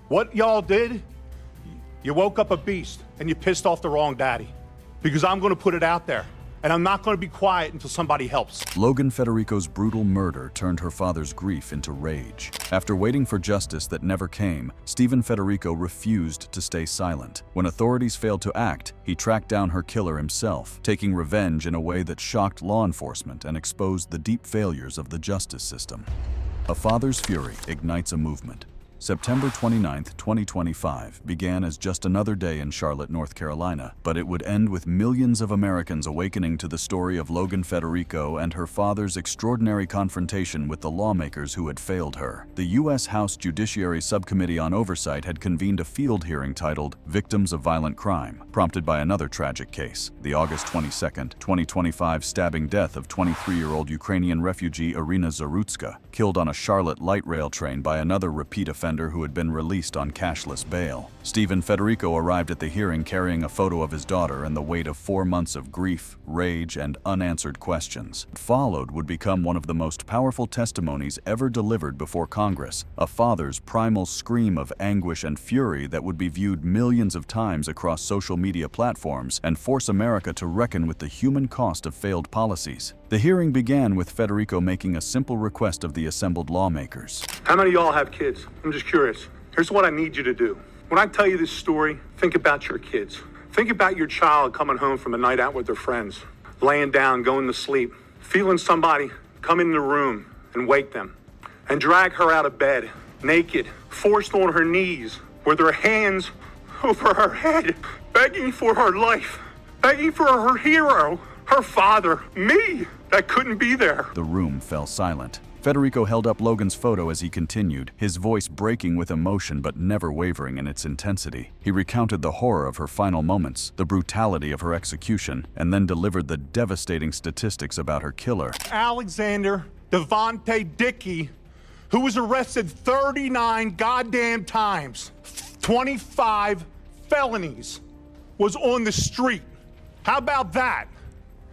What y'all did, you woke up a beast and you pissed off the wrong daddy. Because I'm gonna put it out there, and I'm not gonna be quiet until somebody helps. Logan Federico's brutal murder turned her father's grief into rage. After waiting for justice that never came, Stephen Federico refused to stay silent. When authorities failed to act, he tracked down her killer himself, taking revenge in a way that shocked law enforcement and exposed the deep failures of the justice system. A father's fury ignites a movement. September 29, 2025 began as just another day in Charlotte, North Carolina, but it would end with millions of Americans awakening to the story of Logan Federico and her father's extraordinary confrontation with the lawmakers who had failed her. The U.S. House Judiciary Subcommittee on Oversight had convened a field hearing titled Victims of Violent Crime, prompted by another tragic case, the August 22, 2025 stabbing death of 23-year-old Ukrainian refugee Irina Zarutska, killed on a Charlotte light rail train by another repeat offender who had been released on cashless bail. Stephen Federico arrived at the hearing carrying a photo of his daughter and the weight of 4 months of grief, rage, and unanswered questions. What followed would become one of the most powerful testimonies ever delivered before Congress, a father's primal scream of anguish and fury that would be viewed millions of times across social media platforms and force America to reckon with the human cost of failed policies. The hearing began with Federico making a simple request of the assembled lawmakers. How many of y'all have kids? I'm just curious. Here's what I need you to do. When I tell you this story, think about your kids. Think about your child coming home from a night out with their friends, laying down, going to sleep, feeling somebody come in the room and wake them, and drag her out of bed, naked, forced on her knees, with her hands over her head, begging for her life, begging for her hero, her father, me, that couldn't be there. The room fell silent. Federico held up Logan's photo as he continued, his voice breaking with emotion but never wavering in its intensity. He recounted the horror of her final moments, the brutality of her execution, and then delivered the devastating statistics about her killer. Alexander Devontae Dickey, who was arrested 39 goddamn times, 25 felonies, was on the street. How about that?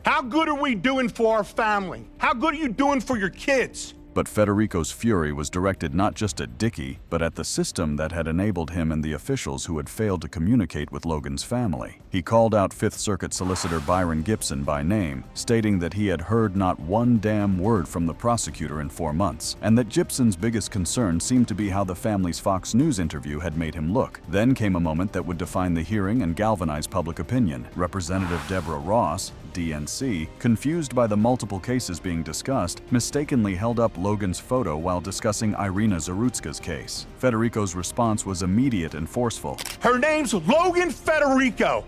How good are we doing for our family? How good are you doing for your kids? But Federico's fury was directed not just at Dickey, but at the system that had enabled him and the officials who had failed to communicate with Logan's family. He called out Fifth Circuit Solicitor Byron Gibson by name, stating that he had heard not one damn word from the prosecutor in 4 months, and that Gibson's biggest concern seemed to be how the family's Fox News interview had made him look. Then came a moment that would define the hearing and galvanize public opinion. Representative Deborah Ross, DNC, confused by the multiple cases being discussed, mistakenly held up Logan's photo while discussing Irina Zarutska's case. Federico's response was immediate and forceful. Her name's Logan Federico,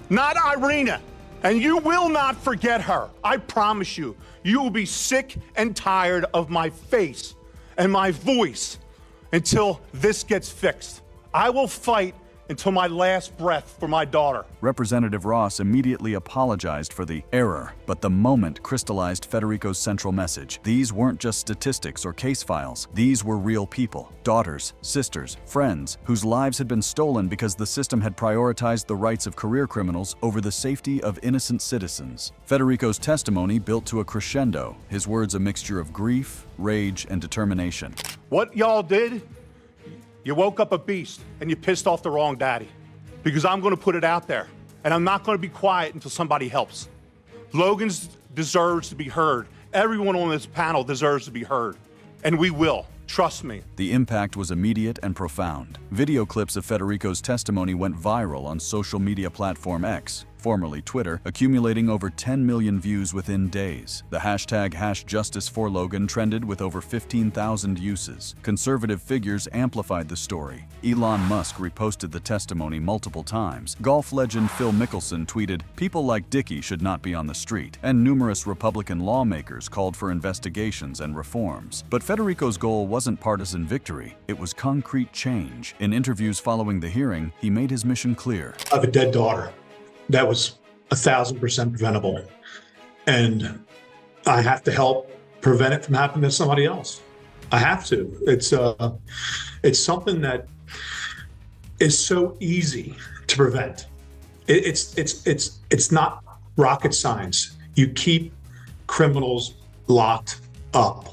not Irina. And you will not forget her. I promise you. You will be sick and tired of my face and my voice until this gets fixed. I will fight until my last breath for my daughter. Representative Ross immediately apologized for the error, but the moment crystallized Federico's central message. These weren't just statistics or case files. These were real people, daughters, sisters, friends, whose lives had been stolen because the system had prioritized the rights of career criminals over the safety of innocent citizens. Federico's testimony built to a crescendo, his words a mixture of grief, rage, and determination. What y'all did, you woke up a beast and you pissed off the wrong daddy. Because I'm gonna put it out there, and I'm not gonna be quiet until somebody helps. Logan deserves to be heard. Everyone on this panel deserves to be heard, and we will. Trust me. The impact was immediate and profound. Video clips of Federico's testimony went viral on social media platform X, formerly Twitter, accumulating over 10 million views within days. The hashtag #JusticeForLogan trended with over 15,000 uses. Conservative figures amplified the story. Elon Musk reposted the testimony multiple times. Golf legend Phil Mickelson tweeted, "People like Dickey should not be on the street," and numerous Republican lawmakers called for investigations and reforms. But Federico's goal wasn't partisan victory, it was concrete change. In interviews following the hearing, he made his mission clear. I have a dead daughter. That was 1,000% preventable. And I have to help prevent it from happening to somebody else. I have to. It's something that is so easy to prevent. It's not rocket science. You keep criminals locked up.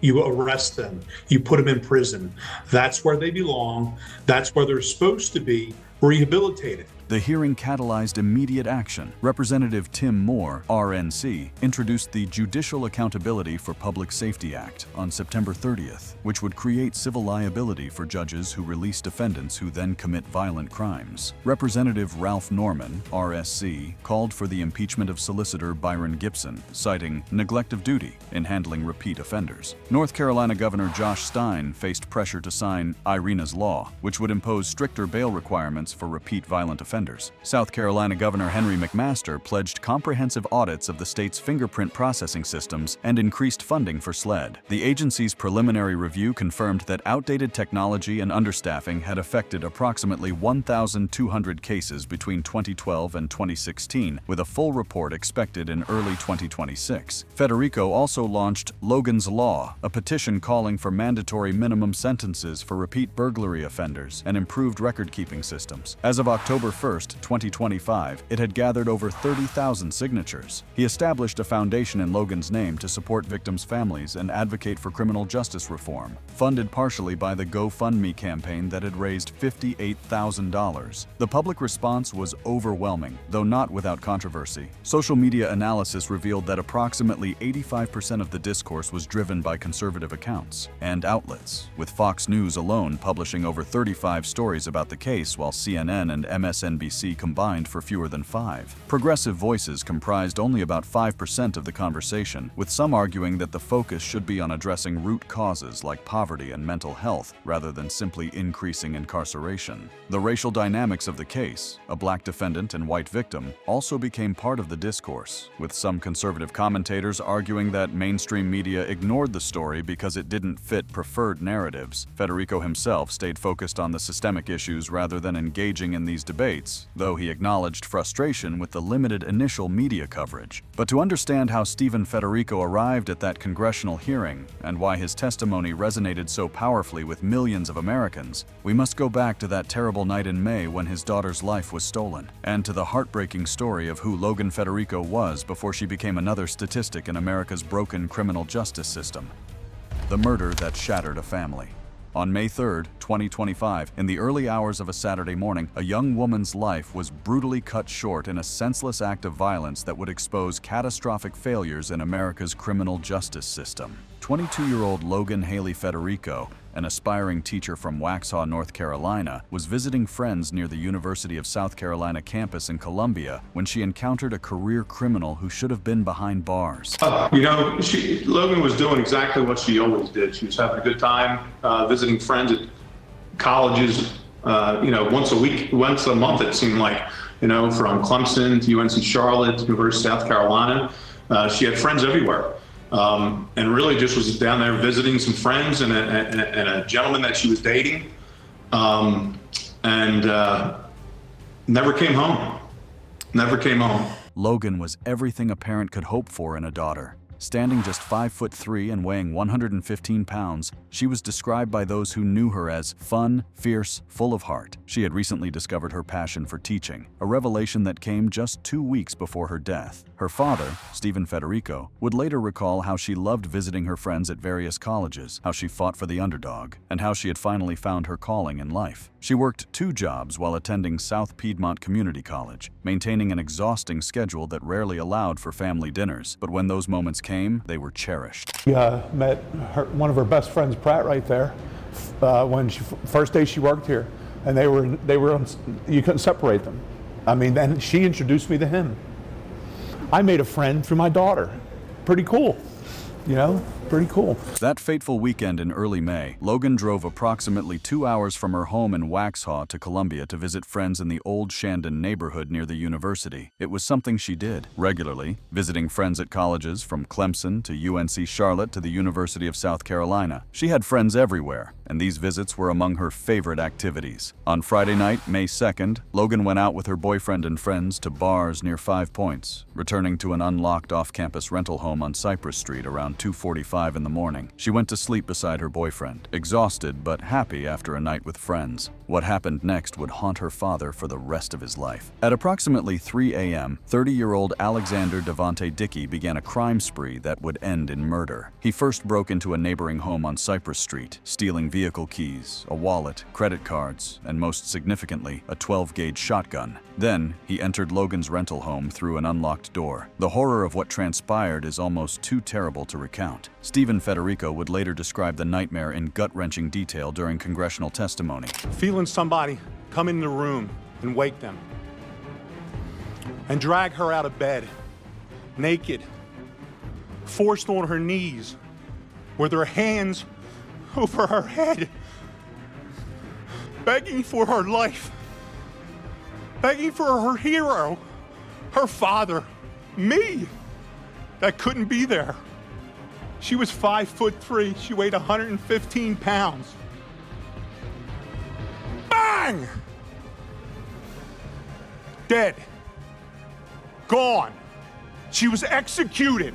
You arrest them. You put them in prison. That's where they belong. That's where they're supposed to be rehabilitated. The hearing catalyzed immediate action. Representative Tim Moore, RNC, introduced the Judicial Accountability for Public Safety Act on September 30th, which would create civil liability for judges who release defendants who then commit violent crimes. Representative Ralph Norman, RSC, called for the impeachment of Solicitor Byron Gibson, citing neglect of duty in handling repeat offenders. North Carolina Governor Josh Stein faced pressure to sign Irina's Law, which would impose stricter bail requirements for repeat violent offenders. South Carolina Governor Henry McMaster pledged comprehensive audits of the state's fingerprint processing systems and increased funding for SLED. The agency's preliminary review confirmed that outdated technology and understaffing had affected approximately 1,200 cases between 2012 and 2016, with a full report expected in early 2026. Federico also launched Logan's Law, a petition calling for mandatory minimum sentences for repeat burglary offenders and improved record-keeping systems. As of October 1st, 2025, it had gathered over 30,000 signatures. He established a foundation in Logan's name to support victims' families and advocate for criminal justice reform, funded partially by the GoFundMe campaign that had raised $58,000. The public response was overwhelming, though not without controversy. Social media analysis revealed that approximately 85% of the discourse was driven by conservative accounts and outlets, with Fox News alone publishing over 35 stories about the case, while CNN and MSNBC combined for fewer than 5. Progressive voices comprised only about 5% of the conversation, with some arguing that the focus should be on addressing root causes like poverty and mental health, rather than simply increasing incarceration. The racial dynamics of the case, a black defendant and white victim, also became part of the discourse, with some conservative commentators arguing that mainstream media ignored the story because it didn't fit preferred narratives. Federico himself stayed focused on the systemic issues rather than engaging in these debates, though he acknowledged frustration with the limited initial media coverage. But to understand how Stephen Federico arrived at that congressional hearing and why his testimony resonated so powerfully with millions of Americans, we must go back to that terrible night in May when his daughter's life was stolen, and to the heartbreaking story of who Logan Federico was before she became another statistic in America's broken criminal justice system. The murder that shattered a family. On May 3, 2025, in the early hours of a Saturday morning, a young woman's life was brutally cut short in a senseless act of violence that would expose catastrophic failures in America's criminal justice system. 22-year-old Logan Haley Federico, an aspiring teacher from Waxhaw, North Carolina, was visiting friends near the University of South Carolina campus in Columbia when she encountered a career criminal who should have been behind bars. Logan was doing exactly what she always did. She was having a good time visiting friends at colleges, once a month it seemed like, from Clemson to UNC Charlotte to University of South Carolina. She had friends everywhere. And really just was down there visiting some friends and a gentleman that she was dating, and never came home. Logan was everything a parent could hope for in a daughter. Standing just 5'3" and weighing 115 pounds, she was described by those who knew her as fun, fierce, full of heart. She had recently discovered her passion for teaching, a revelation that came just 2 weeks before her death. Her father, Stephen Federico, would later recall how she loved visiting her friends at various colleges, how she fought for the underdog, and how she had finally found her calling in life. She worked 2 jobs while attending South Piedmont Community College, maintaining an exhausting schedule that rarely allowed for family dinners, but when those moments came, they were cherished. Met one of her best friends, Pratt, right there, when first day she worked here, and they were you couldn't separate them. I mean, then she introduced me to him. I made a friend through my daughter. Pretty cool, pretty cool. That fateful weekend in early May, Logan drove approximately 2 hours from her home in Waxhaw to Columbia to visit friends in the Old Shandon neighborhood near the university. It was something she did regularly, visiting friends at colleges from Clemson to UNC Charlotte to the University of South Carolina. She had friends everywhere, and these visits were among her favorite activities. On Friday night, May 2nd, Logan went out with her boyfriend and friends to bars near 5 Points, returning to an unlocked off-campus rental home on Cypress Street around 2:45 5 in the morning. She went to sleep beside her boyfriend, exhausted but happy after a night with friends. What happened next would haunt her father for the rest of his life. At approximately 3 a.m., 30-year-old Alexander Devonte Dickey began a crime spree that would end in murder. He first broke into a neighboring home on Cypress Street, stealing vehicle keys, a wallet, credit cards, and most significantly, a 12-gauge shotgun. Then, he entered Logan's rental home through an unlocked door. The horror of what transpired is almost too terrible to recount. Stephen Federico would later describe the nightmare in gut-wrenching detail during congressional testimony. Feeling somebody come in the room and wake them and drag her out of bed, naked, forced on her knees, with her hands over her head, begging for her life, begging for her hero, her father, me, that couldn't be there. She was 5'3", she weighed 115 pounds. Bang! Dead. Gone. She was executed.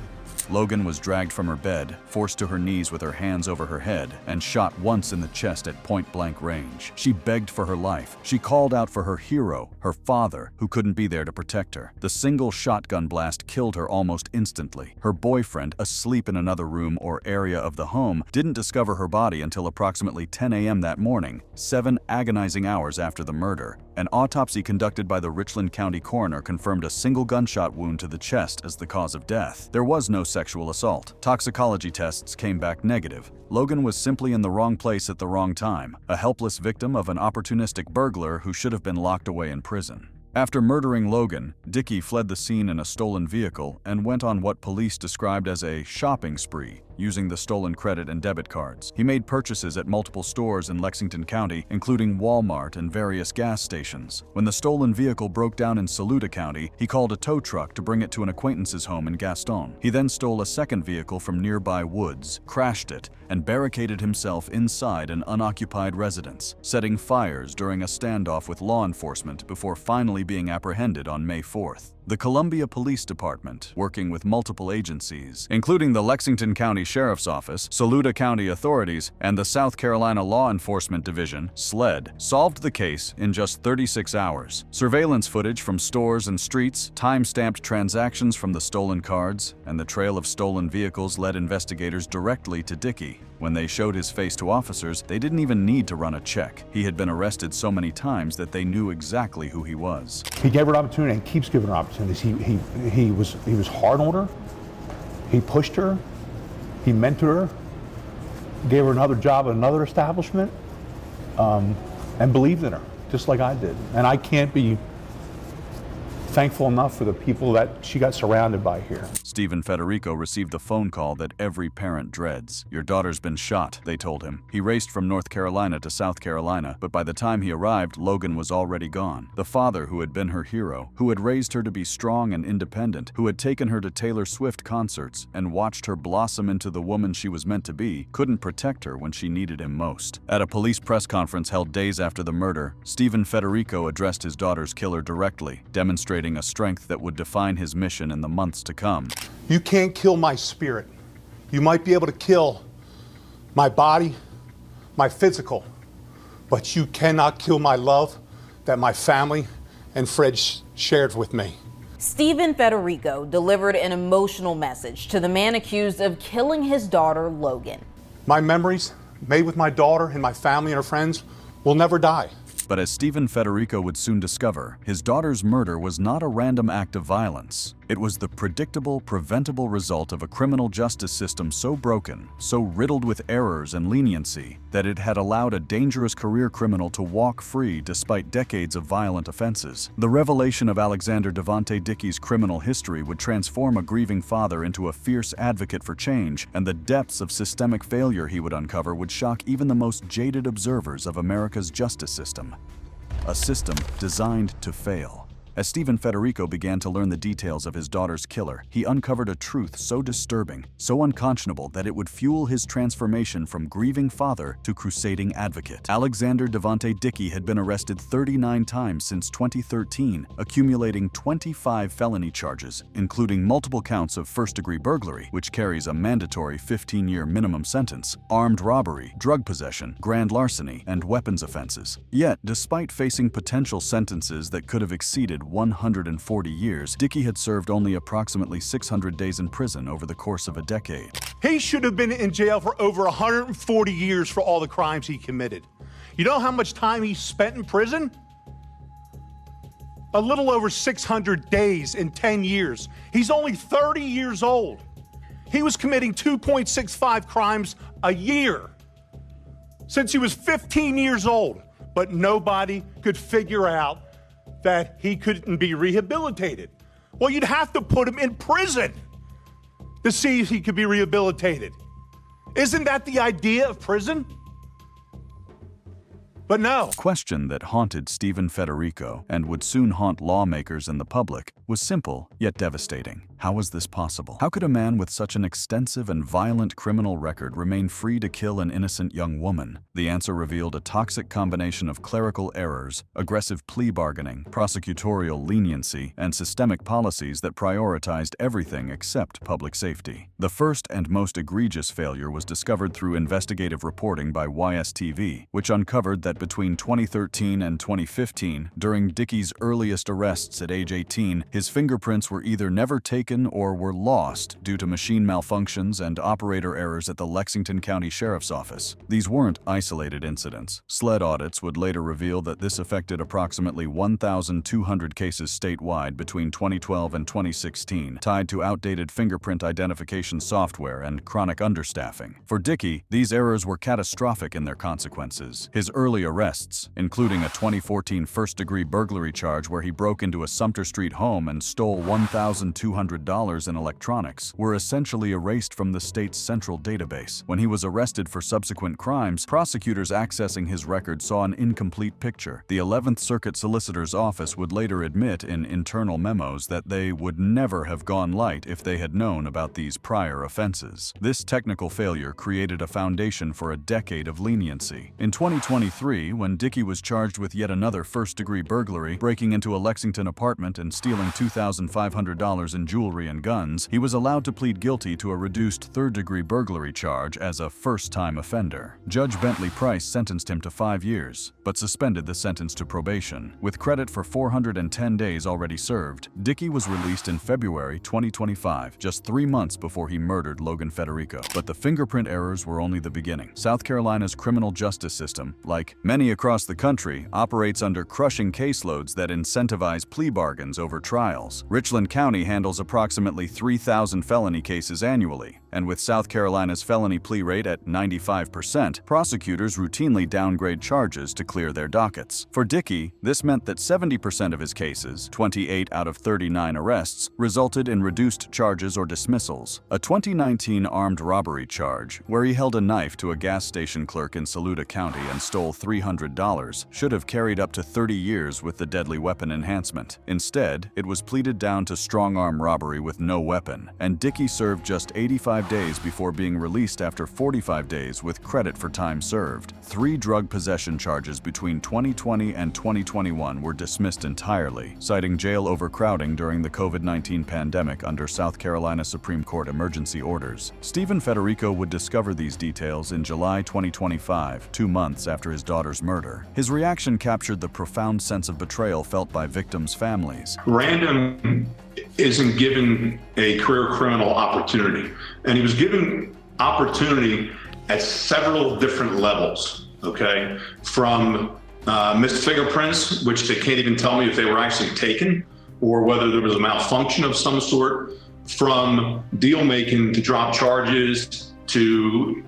Logan was dragged from her bed, forced to her knees with her hands over her head, and shot once in the chest at point-blank range. She begged for her life. She called out for her hero, her father, who couldn't be there to protect her. The single shotgun blast killed her almost instantly. Her boyfriend, asleep in another room or area of the home, didn't discover her body until approximately 10 a.m. that morning, 7 agonizing hours after the murder. An autopsy conducted by the Richland County coroner confirmed a single gunshot wound to the chest as the cause of death. There was no sexual assault. Toxicology tests came back negative. Logan was simply in the wrong place at the wrong time, a helpless victim of an opportunistic burglar who should have been locked away in prison. After murdering Logan, Dickey fled the scene in a stolen vehicle and went on what police described as a shopping spree, using the stolen credit and debit cards. He made purchases at multiple stores in Lexington County, including Walmart and various gas stations. When the stolen vehicle broke down in Saluda County, he called a tow truck to bring it to an acquaintance's home in Gaston. He then stole a second vehicle from nearby woods, crashed it, and barricaded himself inside an unoccupied residence, setting fires during a standoff with law enforcement before finally being apprehended on May 4th. The Columbia Police Department, working with multiple agencies, including the Lexington County Sheriff's Office, Saluda County authorities, and the South Carolina Law Enforcement Division, SLED, solved the case in just 36 hours. Surveillance footage from stores and streets, time-stamped transactions from the stolen cards, and the trail of stolen vehicles led investigators directly to Dickey. When they showed his face to officers, they didn't even need to run a check. He had been arrested so many times that they knew exactly who he was. He gave her an opportunity and keeps giving her opportunities. He was hard on her. He pushed her. He mentored her. Gave her another job at another establishment, and believed in her, just like I did. And I can't be thankful enough for the people that she got surrounded by here. Stephen Federico received the phone call that every parent dreads. "Your daughter's been shot," they told him. He raced from North Carolina to South Carolina, but by the time he arrived, Logan was already gone. The father who had been her hero, who had raised her to be strong and independent, who had taken her to Taylor Swift concerts and watched her blossom into the woman she was meant to be, couldn't protect her when she needed him most. At a police press conference held days after the murder, Stephen Federico addressed his daughter's killer directly, demonstrating a strength that would define his mission in the months to come. You can't kill my spirit. You might be able to kill my body, my physical, but you cannot kill my love that my family and Fred shared with me. Stephen Federico delivered an emotional message to the man accused of killing his daughter, Logan. My memories made with my daughter and my family and her friends will never die. But as Stephen Federico would soon discover, his daughter's murder was not a random act of violence. It was the predictable, preventable result of a criminal justice system so broken, so riddled with errors and leniency, that it had allowed a dangerous career criminal to walk free despite decades of violent offenses. The revelation of Alexander Devonte Dickey's criminal history would transform a grieving father into a fierce advocate for change, and the depths of systemic failure he would uncover would shock even the most jaded observers of America's justice system. A system designed to fail. As Stephen Federico began to learn the details of his daughter's killer, he uncovered a truth so disturbing, so unconscionable that it would fuel his transformation from grieving father to crusading advocate. Alexander Devonte Dickey had been arrested 39 times since 2013, accumulating 25 felony charges, including multiple counts of first-degree burglary, which carries a mandatory 15-year minimum sentence, armed robbery, drug possession, grand larceny, and weapons offenses. Yet, despite facing potential sentences that could have exceeded 140 years, Dickey had served only approximately 600 days in prison over the course of a decade. He should have been in jail for over 140 years for all the crimes he committed. You know how much time he spent in prison? A little over 600 days in 10 years. He's only 30 years old. He was committing 2.65 crimes a year since he was 15 years old, but nobody could figure out that he couldn't be rehabilitated. Well, you'd have to put him in prison to see if he could be rehabilitated. Isn't that the idea of prison? But no. The question that haunted Stephen Federico and would soon haunt lawmakers and the public was simple yet devastating. How was this possible? How could a man with such an extensive and violent criminal record remain free to kill an innocent young woman? The answer revealed a toxic combination of clerical errors, aggressive plea bargaining, prosecutorial leniency, and systemic policies that prioritized everything except public safety. The first and most egregious failure was discovered through investigative reporting by YSTV, which uncovered that between 2013 and 2015, during Dickey's earliest arrests at age 18, his fingerprints were either never taken or were lost due to machine malfunctions and operator errors at the Lexington County Sheriff's Office. These weren't isolated incidents. SLED audits would later reveal that this affected approximately 1,200 cases statewide between 2012 and 2016, tied to outdated fingerprint identification software and chronic understaffing. For Dickey, these errors were catastrophic in their consequences. His early arrests, including a 2014 first-degree burglary charge where he broke into a Sumter Street home and stole $1,200 in electronics, were essentially erased from the state's central database. When he was arrested for subsequent crimes, prosecutors accessing his record saw an incomplete picture. The 11th Circuit Solicitor's Office would later admit in internal memos that they would never have gone light if they had known about these prior offenses. This technical failure created a foundation for a decade of leniency. In 2023, when Dickey was charged with yet another first-degree burglary, breaking into a Lexington apartment and stealing $2,500 in jewelry and guns, he was allowed to plead guilty to a reduced third-degree burglary charge as a first-time offender. Judge Bentley Price sentenced him to 5 years, but suspended the sentence to probation. With credit for 410 days already served, Dickey was released in February 2025, just 3 months before he murdered Logan Federico. But the fingerprint errors were only the beginning. South Carolina's criminal justice system, like many across the country, operates under crushing caseloads that incentivize plea bargains over trials. Richland County handles approximately 3,000 felony cases annually, and with South Carolina's felony plea rate at 95%, prosecutors routinely downgrade charges to clear their dockets. For Dickey, this meant that 70% of his cases, 28 out of 39 arrests, resulted in reduced charges or dismissals. A 2019 armed robbery charge, where he held a knife to a gas station clerk in Saluda County and stole $300, should have carried up to 30 years with the deadly weapon enhancement. Instead, it was pleaded down to strong-arm robbery with no weapon, and Dickey served just 85 days before being released after 45 days with credit for time served. 3 drug possession charges between 2020 and 2021 were dismissed entirely, citing jail overcrowding during the COVID-19 pandemic under South Carolina Supreme Court emergency orders. Stephen Federico would discover these details in July 2025, 2 months after his daughter's murder. His reaction captured the profound sense of betrayal felt by victims' families. Random isn't given a career criminal opportunity, and he was given opportunity at several different levels, okay? From missed fingerprints, which they can't even tell me if they were actually taken or whether there was a malfunction of some sort, from deal making to drop charges to,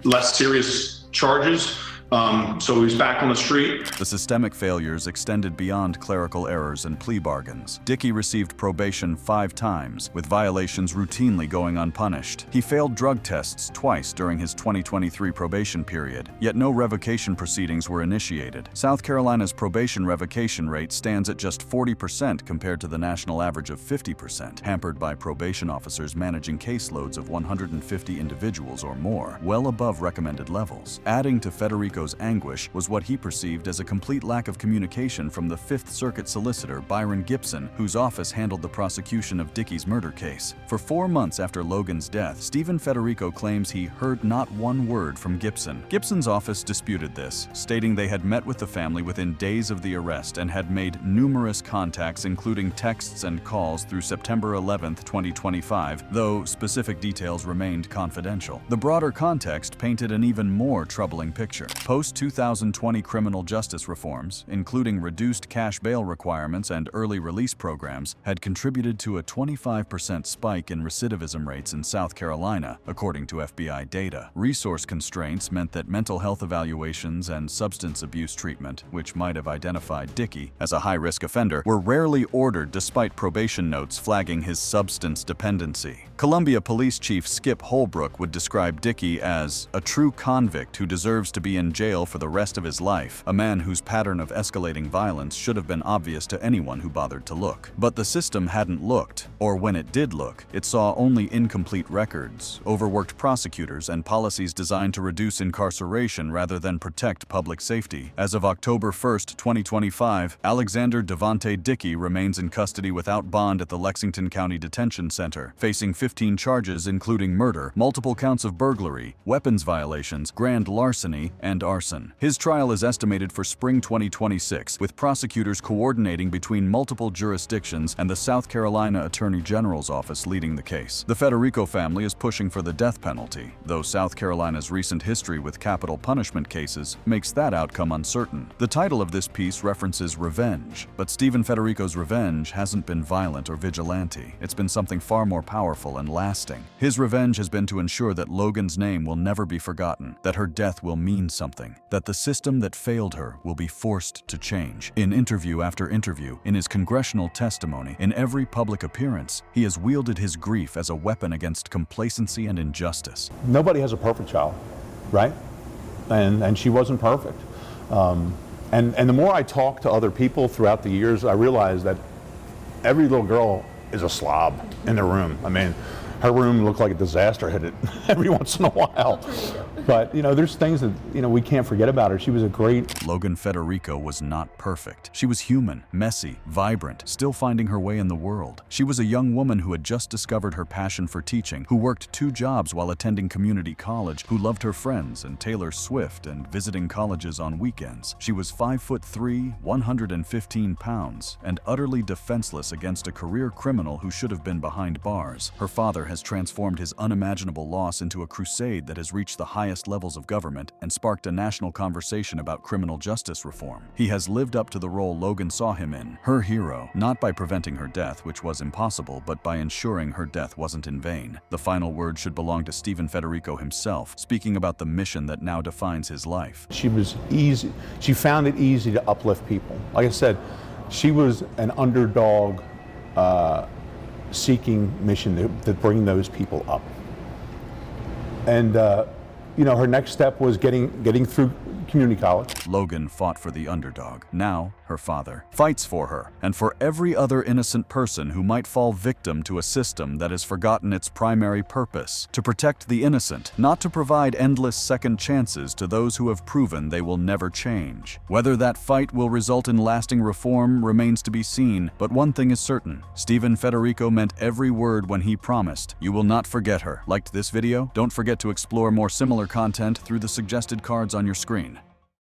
less serious charges, So he was back on the street. The systemic failures extended beyond clerical errors and plea bargains. Dickey received probation 5 times, with violations routinely going unpunished. He failed drug tests twice during his 2023 probation period, yet no revocation proceedings were initiated. South Carolina's probation revocation rate stands at just 40% compared to the national average of 50%, hampered by probation officers managing caseloads of 150 individuals or more, well above recommended levels. Adding to Federico's anguish was what he perceived as a complete lack of communication from the Fifth Circuit solicitor Byron Gibson, whose office handled the prosecution of Dickey's murder case. For 4 months after Logan's death, Stephen Federico claims he heard not one word from Gibson. Gibson's office disputed this, stating they had met with the family within days of the arrest and had made numerous contacts, including texts and calls through September 11, 2025, though specific details remained confidential. The broader context painted an even more troubling picture. Post-2020 criminal justice reforms, including reduced cash bail requirements and early release programs, had contributed to a 25% spike in recidivism rates in South Carolina, according to FBI data. Resource constraints meant that mental health evaluations and substance abuse treatment, which might have identified Dickey as a high-risk offender, were rarely ordered despite probation notes flagging his substance dependency. Columbia Police Chief Skip Holbrook would describe Dickey as a true convict who deserves to be in jail for the rest of his life, a man whose pattern of escalating violence should have been obvious to anyone who bothered to look. But the system hadn't looked, or when it did look, it saw only incomplete records, overworked prosecutors, and policies designed to reduce incarceration rather than protect public safety. As of October 1, 2025, Alexander Devontae Dickey remains in custody without bond at the Lexington County Detention Center, facing 15 charges including murder, multiple counts of burglary, weapons violations, grand larceny, and arson. His trial is estimated for spring 2026, with prosecutors coordinating between multiple jurisdictions and the South Carolina Attorney General's office leading the case. The Federico family is pushing for the death penalty, though South Carolina's recent history with capital punishment cases makes that outcome uncertain. The title of this piece references revenge, but Stephen Federico's revenge hasn't been violent or vigilante. It's been something far more powerful and lasting. His revenge has been to ensure that Logan's name will never be forgotten, that her death will mean something, that the system that failed her will be forced to change. In interview after interview, in his congressional testimony, in every public appearance, he has wielded his grief as a weapon against complacency and injustice. Nobody has a perfect child, right? And she wasn't perfect. And the more I talk to other people throughout the years, I realize that every little girl is a slob in their room. I mean, her room looked like a disaster hit it every once in a while. But, there's things that, we can't forget about her. She was a great... Logan Federico was not perfect. She was human, messy, vibrant, still finding her way in the world. She was a young woman who had just discovered her passion for teaching, who worked 2 jobs while attending community college, who loved her friends and Taylor Swift and visiting colleges on weekends. She was 5'3", 115 pounds, and utterly defenseless against a career criminal who should have been behind bars. Her father has transformed his unimaginable loss into a crusade that has reached the highest levels of government and sparked a national conversation about criminal justice reform. He has lived up to the role Logan saw him in, her hero, not by preventing her death, which was impossible, but by ensuring her death wasn't in vain. The final word should belong to Stephen Federico himself, speaking about the mission that now defines his life. She was easy. She found it easy to uplift people. Like I said, she was an underdog seeking mission to bring those people up. And her next step was getting through community college. Logan fought for the underdog. Now, her father fights for her and for every other innocent person who might fall victim to a system that has forgotten its primary purpose: to protect the innocent, not to provide endless second chances to those who have proven they will never change. Whether that fight will result in lasting reform remains to be seen, but one thing is certain: Stephen Federico meant every word when he promised, "You will not forget her." Liked this video? Don't forget to explore more similar content through the suggested cards on your screen.